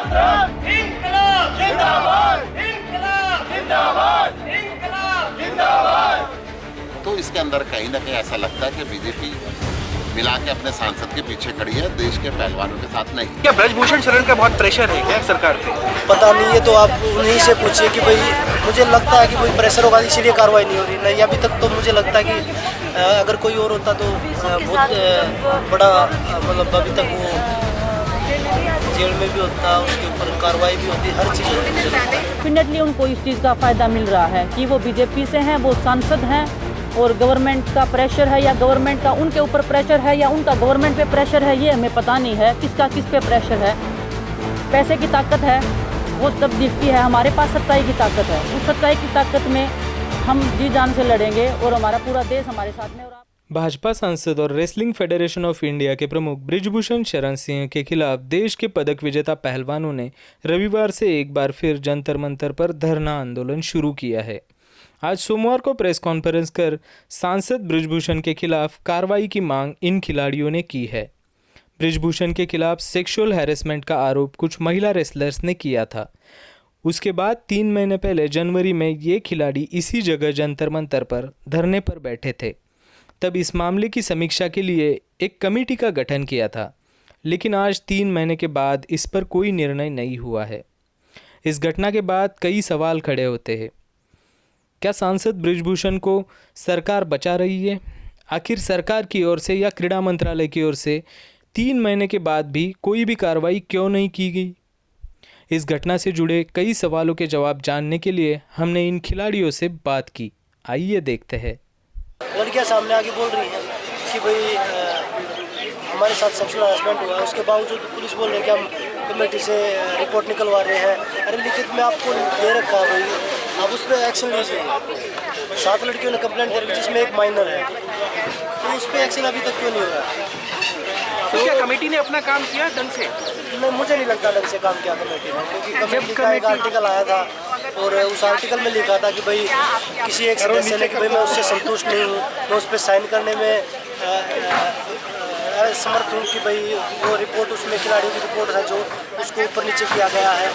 इंकलाब जिंदाबाद, इंकलाब जिंदाबाद, इंकलाब जिंदाबाद। तो इसके अंदर कहीं ना कहीं ऐसा लगता है कि बीजेपी मिला के अपने सांसद के पीछे खड़ी है, देश के पहलवानों के साथ नहीं। क्या ब्रजभूषण शरण का बहुत प्रेशर है क्या सरकार पे? पता नहीं, ये तो आप उन्हीं से पूछिए कि भाई मुझे लगता है कि कोई प्रेशर होगा इसीलिए कार्रवाई नहीं हो रही। नहीं, अभी तक तो मुझे लगता है कि अगर कोई और होता तो बहुत बड़ा मतलब अभी तक वो जेल में भी होता, उसके ऊपर कार्रवाई भी होती, हर चीज़ होती। मुझे लगता है डेफिनेटली उनको इस चीज़ का फ़ायदा मिल रहा है कि वो बीजेपी से हैं, वो सांसद हैं और गवर्नमेंट का प्रेशर है या गवर्नमेंट का उनके ऊपर प्रेशर है या उनका गवर्नमेंट पे प्रेशर है, ये हमें पता नहीं है किसका किस पे प्रेशर है। पैसे की ताकत है वो तब दिखती है, हमारे पास सच्चाई की ताकत है। उस सच्चाई की ताकत में हम जी जान से लड़ेंगे और हमारा पूरा देश हमारे साथ में। और भाजपा सांसद और रेसलिंग फेडरेशन ऑफ इंडिया के प्रमुख बृजभूषण शरण सिंह के खिलाफ देश के पदक विजेता पहलवानों ने रविवार से एक बार फिर जंतर मंतर पर धरना आंदोलन शुरू किया है। आज सोमवार को प्रेस कॉन्फ्रेंस कर सांसद बृजभूषण के खिलाफ कार्रवाई की मांग इन खिलाड़ियों ने की है। बृजभूषण के खिलाफ सेक्सुअल हैरेसमेंट का आरोप कुछ महिला रेसलर्स ने किया था। उसके बाद 3 महीने पहले जनवरी में ये खिलाड़ी इसी जगह जंतर मंतर पर धरने पर बैठे थे। तब इस मामले की समीक्षा के लिए एक कमेटी का गठन किया था, लेकिन आज 3 महीने के बाद इस पर कोई निर्णय नहीं हुआ है। इस घटना के बाद कई सवाल खड़े होते हैं। क्या सांसद बृजभूषण को सरकार बचा रही है? आखिर सरकार की ओर से या क्रीड़ा मंत्रालय की ओर से 3 महीने के बाद भी कोई भी कार्रवाई क्यों नहीं की गई? इस घटना से जुड़े कई सवालों के जवाब जानने के लिए हमने इन खिलाड़ियों से बात की। आइए देखते हैं। लड़कियाँ सामने आके बोल रही हैं कि भाई हमारे साथ सेक्सुअल हरासमेंट हुआ है, उसके बावजूद पुलिस बोल रही है कि हम कमेटी से रिपोर्ट निकलवा रहे हैं। अरे लिखित में आपको दे रखा है भाई, आप उस पर एक्शन लीजिए। 7 लड़कियों ने कंप्लेंट कर रखी जिसमें एक माइनर है, तो उस पर एक्शन अभी तक क्यों नहीं हो रहा? तो क्या कमेटी ने अपना काम किया ढंग से? नहीं, मुझे नहीं लगता ढंग से काम किया कमेटी ने, क्योंकि कमेटी का एक आर्टिकल आया था और उस आर्टिकल में लिखा था कि भाई किसी एक सदस्य ने कि भाई मैं उससे संतुष्ट नहीं हूँ, मैं उस पर साइन करने में समर्थ हूँ कि भाई वो रिपोर्ट उसमें खिलाड़ियों की रिपोर्ट है जो उसको ऊपर नीचे किया गया है,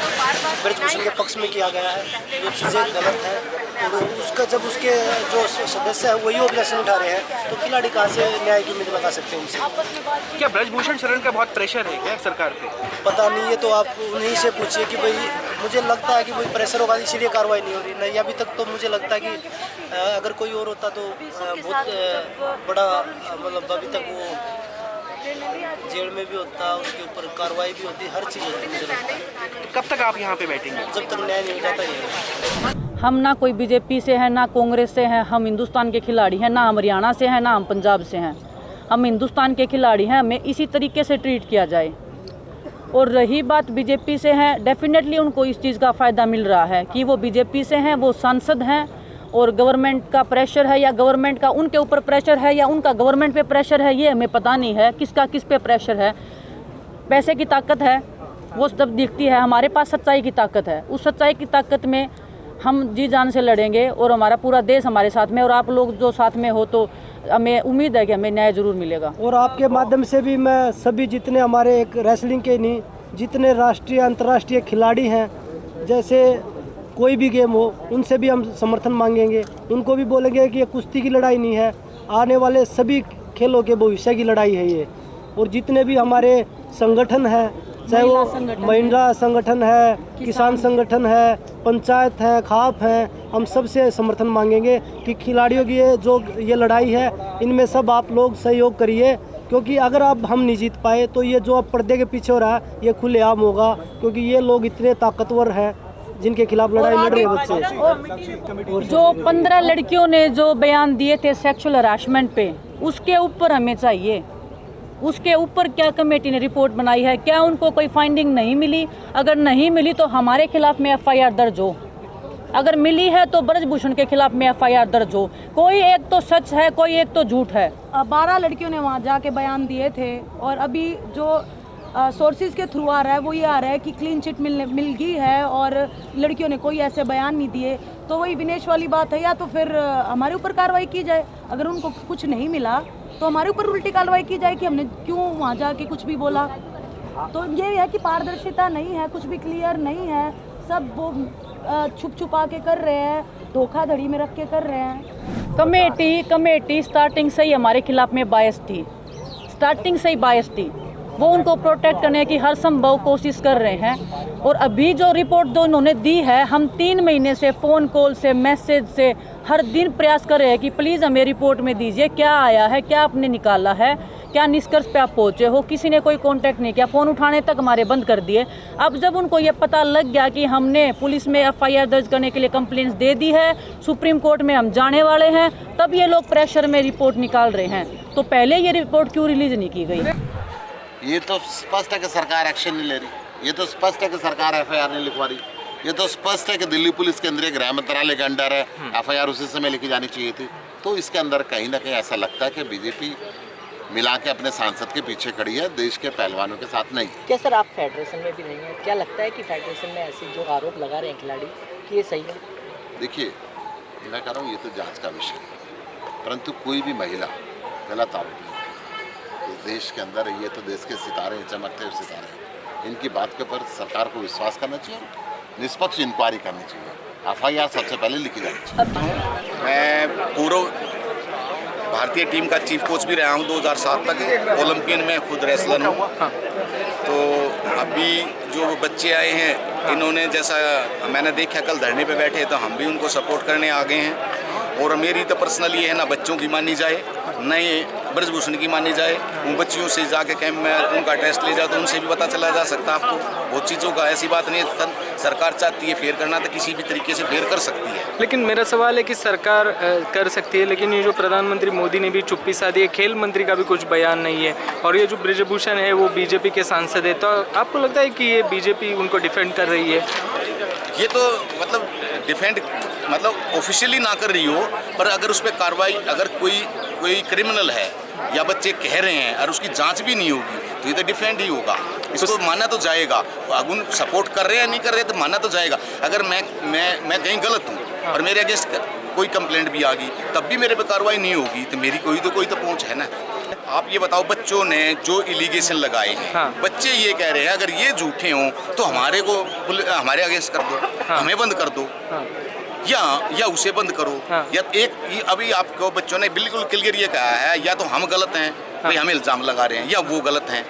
बृजभूषण के पक्ष में किया गया है, जो चीज़ें गलत हैं। और उसका जब उसके जो सदस्य है वही ऑब्जेक्शन उठा रहे हैं, तो खिलाड़ी कहाँ से न्याय की उम्मीद बता सकते हैं उनसे? क्या ब्रजभूषण शरण का बहुत प्रेशर है क्या सरकार पे? पता नहीं, ये तो आप उन्हीं से पूछिए कि भाई मुझे लगता है कि कोई प्रेशर होगा इसीलिए कार्रवाई नहीं हो रही। नहीं, अभी तक तो मुझे लगता है कि अगर कोई और होता तो बहुत बड़ा मतलब अभी तक वो जेल में भी होता, उसके ऊपर कार्रवाई भी होती, हर चीज़ होती। मुझे लगता है कब तक आप यहाँ पे बैठेंगे? जब तक न्याय नहीं हो जाता ये। हम ना कोई बीजेपी से हैं ना कांग्रेस से हैं, हम हिंदुस्तान के खिलाड़ी हैं, ना हम हरियाणा से हैं ना हम पंजाब से हैं। हम हिंदुस्तान के खिलाड़ी हैं, हमें इसी तरीके से ट्रीट किया जाए। और रही बात बीजेपी से है, डेफिनेटली उनको इस चीज़ का फ़ायदा मिल रहा है कि वो बीजेपी से हैं, वो सांसद हैं और गवर्नमेंट का प्रेशर है या गवर्नमेंट का उनके ऊपर प्रेशर है या उनका गवर्नमेंट पे प्रेशर है, ये हमें पता नहीं है किसका किस पे प्रेशर है। पैसे की ताकत है वो तब दिखती है, हमारे पास सच्चाई की ताकत है। उस सच्चाई की ताकत में हम जी जान से लड़ेंगे और हमारा पूरा देश हमारे साथ में, और आप लोग जो साथ में हो तो हमें उम्मीद है कि हमें न्याय ज़रूर मिलेगा। और आपके माध्यम से भी मैं सभी जितने हमारे एक रेसलिंग के नहीं जितने राष्ट्रीय अंतर्राष्ट्रीय खिलाड़ी हैं, जैसे कोई भी गेम हो, उनसे भी हम समर्थन मांगेंगे। उनको भी बोलेंगे कि ये कुश्ती की लड़ाई नहीं है, आने वाले सभी खेलों के भविष्य की लड़ाई है ये। और जितने भी हमारे संगठन हैं, चाहे वो महिला संगठन है, किसान संगठन है, पंचायत है, खाप हैं, हम सबसे समर्थन मांगेंगे कि खिलाड़ियों की ये लड़ाई है, इनमें सब आप लोग सहयोग करिए। क्योंकि अगर अब हम नहीं जीत पाए तो ये जो अब पर्दे के पीछे हो रहा है ये खुलेआम होगा, क्योंकि ये लोग इतने ताकतवर हैं जिनके खिलाफ लड़ाई लड़ रहे बच्चे। जो 15 लड़कियों ने जो बयान दिए थे सेक्सुअल हरासमेंट पे, उसके ऊपर हमें चाहिए, उसके ऊपर क्या कमेटी ने रिपोर्ट बनाई है? क्या उनको कोई फाइंडिंग नहीं मिली? अगर नहीं मिली तो हमारे खिलाफ में FIR दर्ज हो, अगर मिली है तो बृजभूषण के खिलाफ में FIR दर्ज हो। कोई एक तो सच है, कोई एक तो झूठ है। 12 लड़कियों ने वहाँ जाके बयान दिए थे और अभी जो सोर्सेज के थ्रू आ रहा है वो ये आ रहा है कि क्लीन चिट मिल गई है और लड़कियों ने कोई ऐसे बयान नहीं दिए। तो वही विनेश वाली बात है, या तो फिर हमारे ऊपर कार्रवाई की जाए, अगर उनको कुछ नहीं मिला तो हमारे ऊपर उल्टी कार्रवाई की जाए कि हमने क्यों वहाँ जाके कुछ भी बोला। तो ये है कि पारदर्शिता नहीं है, कुछ भी क्लियर नहीं है, सब वो छुप छुपा के कर रहे हैं, धोखाधड़ी में रख के कर रहे हैं। कमेटी स्टार्टिंग से ही हमारे खिलाफ में बायस थी, स्टार्टिंग से ही बायस थी। वो उनको प्रोटेक्ट करने की हर संभव कोशिश कर रहे हैं। और अभी जो रिपोर्ट दो उन्होंने दी है, हम 3 महीने से फ़ोन कॉल से, मैसेज से हर दिन प्रयास कर रहे हैं कि प्लीज़ हमें रिपोर्ट में दीजिए, क्या आया है, क्या आपने निकाला है, क्या निष्कर्ष पे आप पहुँचे हो। किसी ने कोई कांटेक्ट नहीं किया, फ़ोन उठाने तक हमारे बंद कर दिए। अब जब उनको ये पता लग गया कि हमने पुलिस में FIR दर्ज करने के लिए कंप्लेंट्स दे दी है, सुप्रीम कोर्ट में हम जाने वाले हैं, तब ये लोग प्रेशर में रिपोर्ट निकाल रहे हैं। तो पहले ये रिपोर्ट क्यों रिलीज़ नहीं की गई? ये तो स्पष्ट है कि सरकार एक्शन नहीं ले रही, ये तो स्पष्ट है कि सरकार FIR नहीं लिखवा रही, ये तो स्पष्ट है कि दिल्ली पुलिस केंद्रीय गृह मंत्रालय के अंडर है, FIR उसी समय लिखी जानी चाहिए थी। तो इसके अंदर कहीं ना कहीं ऐसा लगता है कि बीजेपी मिला के अपने सांसद के पीछे खड़ी है, देश के पहलवानों के साथ नहीं। क्या सर आप फेडरेशन में भी नहीं है? क्या लगता है कि फेडरेशन में ऐसे जो आरोप लगा रहे हैं खिलाड़ी कि ये सही है? देखिए, मैं कह रहा हूँ ये तो जांच का विषय है, परंतु कोई भी महिला गलत आरोप नहीं, इस देश के अंदर ये तो देश के सितारे हैं, चमकते हुए सितारे हैं। इनकी बात के ऊपर सरकार को विश्वास करना चाहिए, निष्पक्ष इंक्वायरी करनी चाहिए, FIR सबसे पहले लिखी जानी चाहिए। मैं पूर्व भारतीय टीम का चीफ कोच भी रहा हूँ 2007 तक, ओलंपियन में खुद रेसलर हूँ। तो अभी जो बच्चे आए हैं, इन्होंने जैसा मैंने देखा कल धरने पे बैठे, तो हम भी उनको सपोर्ट करने आ गए हैं। और मेरी तो पर्सनल ये है, ना बच्चों की मानी जाए, न ही ब्रजभूषण की मानी जाए। उन बच्चियों से जाके कैंप में उनका टेस्ट ले जाओ तो उनसे भी पता चला जा सकता है आपको बहुत चीज़ों का। ऐसी बात नहीं है, सरकार चाहती है फेयर करना तो किसी भी तरीके से फेयर कर सकती है। लेकिन मेरा सवाल है कि सरकार कर सकती है, लेकिन ये जो प्रधानमंत्री मोदी ने भी चुप्पी साधी है, खेल मंत्री का भी कुछ बयान नहीं है, और ये जो ब्रिजभूषण है वो बीजेपी के सांसद है, तो आपको लगता है कि ये बीजेपी उनको डिफेंड कर रही है? ये तो मतलब डिफेंड मतलब ऑफिशियली ना कर रही हो, पर अगर उस पर कार्रवाई, अगर कोई क्रिमिनल है या बच्चे कह रहे हैं और उसकी जांच भी नहीं होगी, तो ये तो डिफेंड ही होगा, इसको माना तो जाएगा। अगर उन सपोर्ट कर रहे हैं या नहीं कर रहे तो माना तो जाएगा। अगर मैं कहीं गलत हूँ और मेरे अगेंस्ट कोई कंप्लेंट भी आ गई, तब भी मेरे पे कार्रवाई नहीं होगी, तो मेरी कोई तो पहुँच है ना। आप ये बताओ, बच्चों ने जो इलीगेशन लगाए हैं, बच्चे ये कह रहे हैं अगर ये झूठे हों तो हमारे अगेंस्ट कर दो, हमें बंद कर दो, या उसे बंद करो। या एक अभी आपको बच्चों ने बिल्कुल क्लियर ये कहा है, या तो हम गलत हैं, भाई हमें इल्जाम लगा रहे हैं, या वो गलत हैं,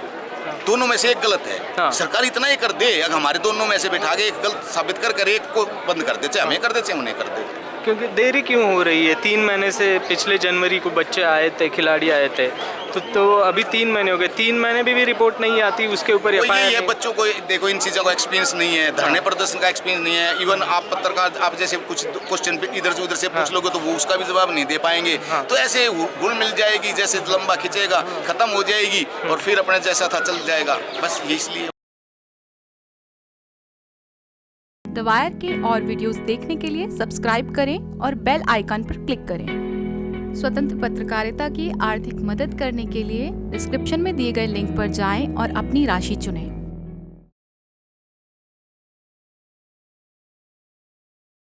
दोनों में से एक गलत है। सरकार इतना ही कर दे, अगर हमारे दोनों में से बैठा के एक गलत साबित कर एक को बंद कर दे, चाहे हमें कर दे चाहे उन्हें कर दे। क्योंकि देरी क्यों हो रही है? 3 महीने से, पिछले जनवरी को बच्चे आए थे, खिलाड़ी आए थे, तो अभी 3 महीने हो गए, 3 महीने भी रिपोर्ट नहीं आती, उसके ऊपर यही है। बच्चों को देखो, इन चीज़ों का एक्सपीरियंस नहीं है, धरने प्रदर्शन का एक्सपीरियंस नहीं है। इवन आप पत्रकार, आप जैसे कुछ क्वेश्चन इधर से उधर से पूछ लोगे तो वो उसका भी जवाब नहीं दे पाएंगे। तो ऐसे गुण मिल जाएगी, जैसे लंबा खिंचेगा, खत्म हो जाएगी और फिर अपने जैसा था चल जाएगा, बस ये इसलिए। द वायर के और वीडियोस देखने के लिए सब्सक्राइब करें और बेल आइकन पर क्लिक करें। स्वतंत्र पत्रकारिता की आर्थिक मदद करने के लिए डिस्क्रिप्शन में दिए गए लिंक पर जाएं और अपनी राशि चुनें।